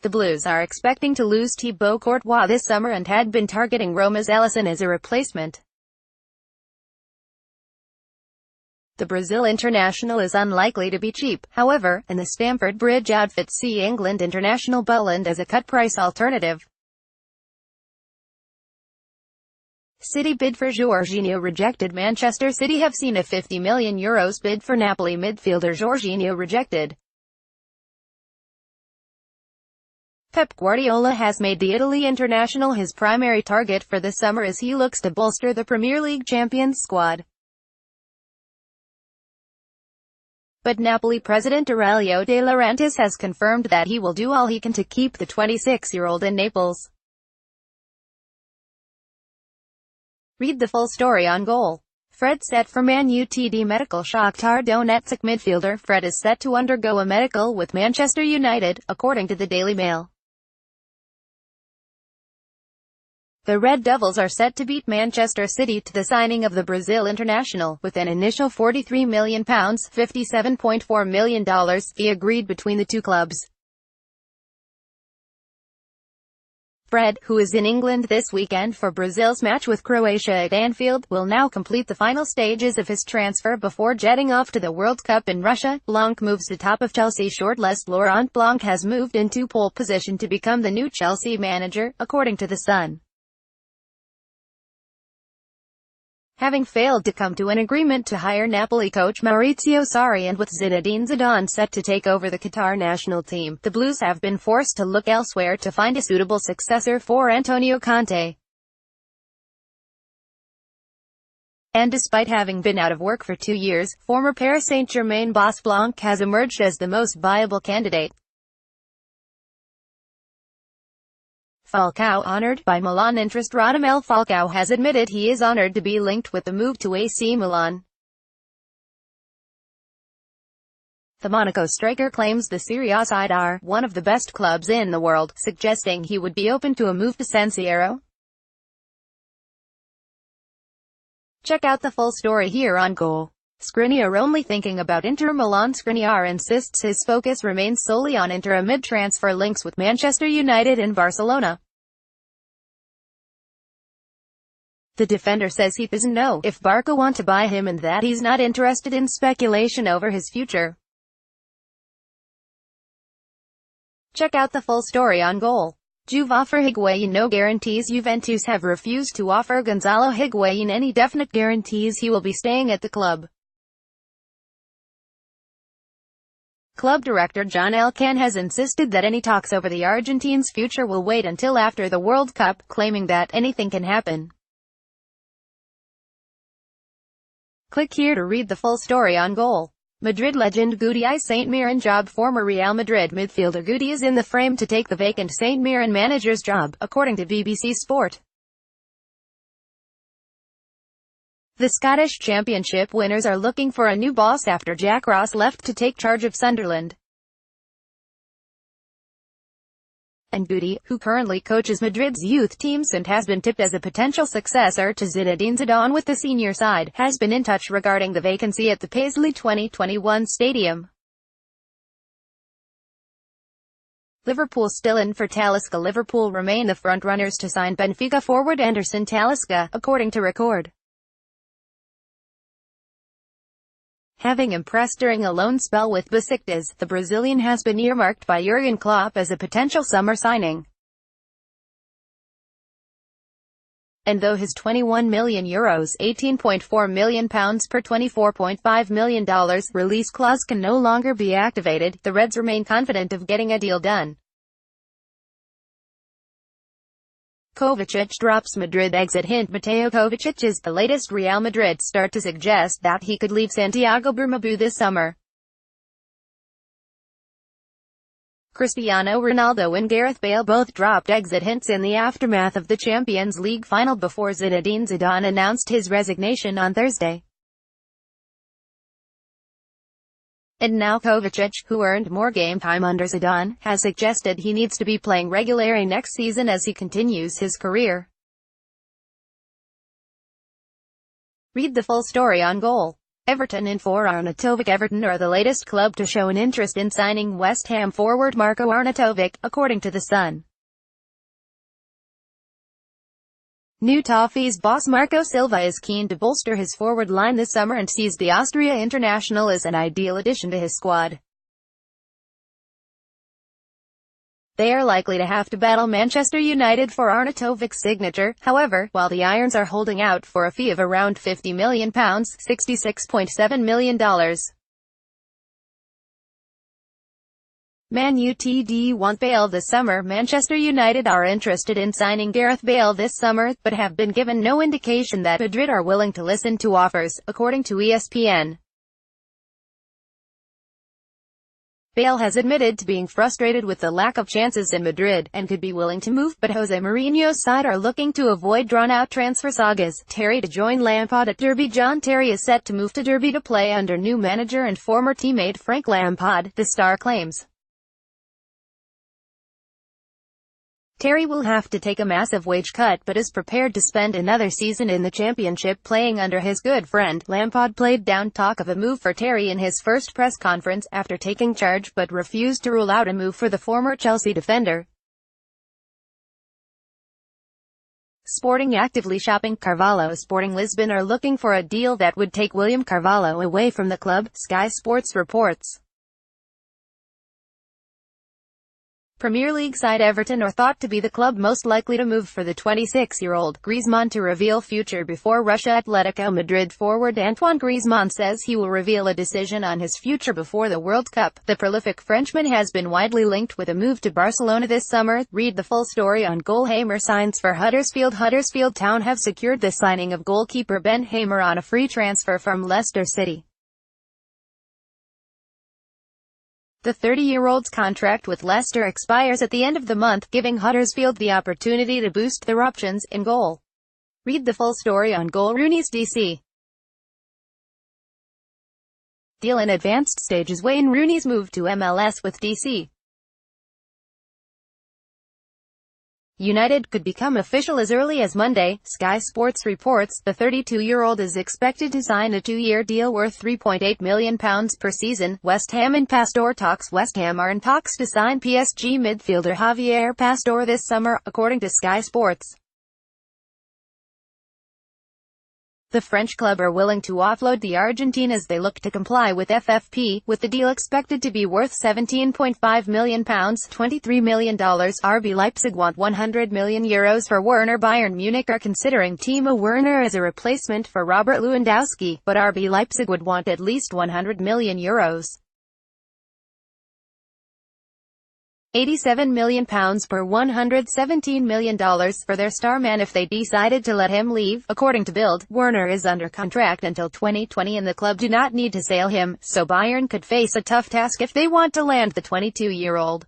The Blues are expecting to lose Thibaut Courtois this summer and had been targeting Roma's Ellison as a replacement. The Brazil international is unlikely to be cheap, however, and the Stamford Bridge outfit see England international Butland as a cut-price alternative. City bid for Jorginho rejected. Manchester City have seen a €50 million bid for Napoli midfielder Jorginho rejected. Pep Guardiola has made the Italy international his primary target for this summer as he looks to bolster the Premier League champions squad. But Napoli president Aurelio De Laurentiis has confirmed that he will do all he can to keep the 26-year-old in Naples. Read the full story on Goal. Fred set for Man Utd medical. Shakhtar Donetsk midfielder Fred is set to undergo a medical with Manchester United, according to the Daily Mail. The Red Devils are set to beat Manchester City to the signing of the Brazil international, with an initial £43 million $57.4 million fee agreed between the two clubs. Fred, who is in England this weekend for Brazil's match with Croatia at Anfield, will now complete the final stages of his transfer before jetting off to the World Cup in Russia. Blanc moves to top of Chelsea shortlist. Laurent Blanc has moved into pole position to become the new Chelsea manager, according to The Sun. Having failed to come to an agreement to hire Napoli coach Maurizio Sarri and with Zinedine Zidane set to take over the Qatar national team, the Blues have been forced to look elsewhere to find a suitable successor for Antonio Conte. And despite having been out of work for 2 years, former Paris Saint-Germain boss Blanc has emerged as the most viable candidate. Falcao honored by Milan interest. Radamel Falcao has admitted he is honored to be linked with the move to AC Milan. The Monaco striker claims the Serie A side are one of the best clubs in the world, suggesting he would be open to a move to San Siro. Check out the full story here on Goal. Skriniar only thinking about Inter Milan. Skriniar insists his focus remains solely on Inter amid transfer links with Manchester United and Barcelona. The defender says he doesn't know if Barca want to buy him and that he's not interested in speculation over his future. Check out the full story on Goal. Juve offer Higuain no guarantees. Juventus have refused to offer Gonzalo Higuain any definite guarantees he will be staying at the club. Club director John Elkann has insisted that any talks over the Argentine's future will wait until after the World Cup, claiming that anything can happen. Click here to read the full story on Goal. Madrid legend Gudi's St. Mirren job. Former Real Madrid midfielder Gudi is in the frame to take the vacant St. Mirren manager's job, according to BBC Sport. The Scottish Championship winners are looking for a new boss after Jack Ross left to take charge of Sunderland. And Gudi, who currently coaches Madrid's youth teams and has been tipped as a potential successor to Zinedine Zidane with the senior side, has been in touch regarding the vacancy at the Paisley 2021 stadium. Liverpool still in for Talisca. Liverpool remain the front-runners to sign Benfica forward Anderson Talisca, according to Record. Having impressed during a loan spell with Besiktas, the Brazilian has been earmarked by Jurgen Klopp as a potential summer signing. And though his €21 million £18.4 million per $24.5 million release clause can no longer be activated, the Reds remain confident of getting a deal done. Kovacic drops Madrid exit hint. Mateo Kovacic is the latest Real Madrid start to suggest that he could leave Santiago Bernabeu this summer. Cristiano Ronaldo and Gareth Bale both dropped exit hints in the aftermath of the Champions League final before Zinedine Zidane announced his resignation on Thursday. And now Kovacic, who earned more game time under Zidane, has suggested he needs to be playing regularly next season as he continues his career. Read the full story on Goal. Everton in for Arnautovic. Everton are the latest club to show an interest in signing West Ham forward Marco Arnautovic, according to The Sun. New Toffees boss Marco Silva is keen to bolster his forward line this summer and sees the Austria international as an ideal addition to his squad. They are likely to have to battle Manchester United for Arnautovic's signature, however, while the Irons are holding out for a fee of around £50 million $66.7 million. Man Utd want Bale this summer. Manchester United are interested in signing Gareth Bale this summer, but have been given no indication that Madrid are willing to listen to offers, according to ESPN. Bale has admitted to being frustrated with the lack of chances in Madrid, and could be willing to move, but Jose Mourinho's side are looking to avoid drawn-out transfer sagas. Terry to join Lampard at Derby. John Terry is set to move to Derby to play under new manager and former teammate Frank Lampard, the Star claims. Terry will have to take a massive wage cut but is prepared to spend another season in the Championship playing under his good friend. Lampard played down talk of a move for Terry in his first press conference after taking charge, but refused to rule out a move for the former Chelsea defender. Sporting actively shopping Carvalho. Sporting Lisbon are looking for a deal that would take William Carvalho away from the club, Sky Sports reports. Premier League side Everton are thought to be the club most likely to move for the 26-year-old Griezmann to reveal future before Russia. Atletico Madrid forward Antoine Griezmann says he will reveal a decision on his future before the World Cup. The prolific Frenchman has been widely linked with a move to Barcelona this summer. Read the full story on goal. Hamer signs for Huddersfield. Huddersfield Town have secured the signing of goalkeeper Ben Hamer on a free transfer from Leicester City. The 30-year-old's contract with Leicester expires at the end of the month, giving Huddersfield the opportunity to boost their options in goal. Read the full story on goal. Rooney's DC deal in advanced stages. Wayne Rooney's move to MLS with DC United could become official as early as Monday, Sky Sports reports. The 32-year-old is expected to sign a 2-year deal worth £3.8 million per season. West Ham and Pastore talks. West Ham are in talks to sign PSG midfielder Javier Pastore this summer, according to Sky Sports. The French club are willing to offload the Argentine as they look to comply with FFP, with the deal expected to be worth €17.5 million $23 million. RB Leipzig want €100 million for Werner. Bayern Munich are considering Timo Werner as a replacement for Robert Lewandowski, but RB Leipzig would want at least €100 million. £87 million per $117 million for their star man if they decided to let him leave, according to Bild. Werner is under contract until 2020 and the club do not need to sell him, so Bayern could face a tough task if they want to land the 22-year-old.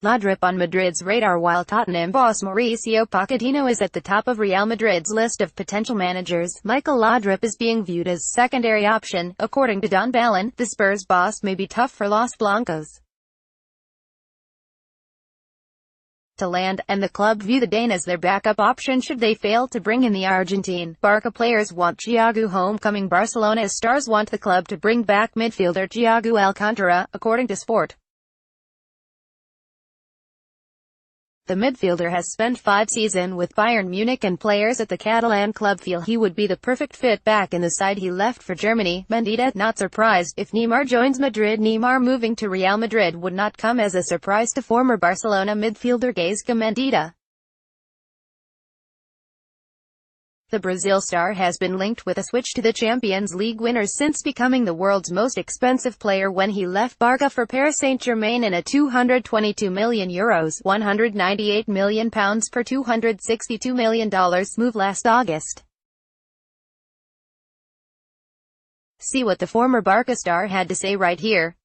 Laudrup on Madrid's radar. While Tottenham boss Mauricio Pochettino is at the top of Real Madrid's list of potential managers, Michael Laudrup is being viewed as secondary option. According to Don Ballon, the Spurs boss may be tough for Los Blancos to land, and the club view the Dane as their backup option should they fail to bring in the Argentine. Barca players want Thiago homecoming. Barcelona's stars want the club to bring back midfielder Thiago Alcantara, according to Sport. The midfielder has spent 5 seasons with Bayern Munich and players at the Catalan club feel he would be the perfect fit back in the side he left for Germany. Mendytta not surprised if Neymar joins Madrid. Neymar moving to Real Madrid would not come as a surprise to former Barcelona midfielder Gaizka Mendytta. The Brazil star has been linked with a switch to the Champions League winners since becoming the world's most expensive player when he left Barca for Paris Saint-Germain in a €222 million £198 million per $262 million move last August. See what the former Barca star had to say right here.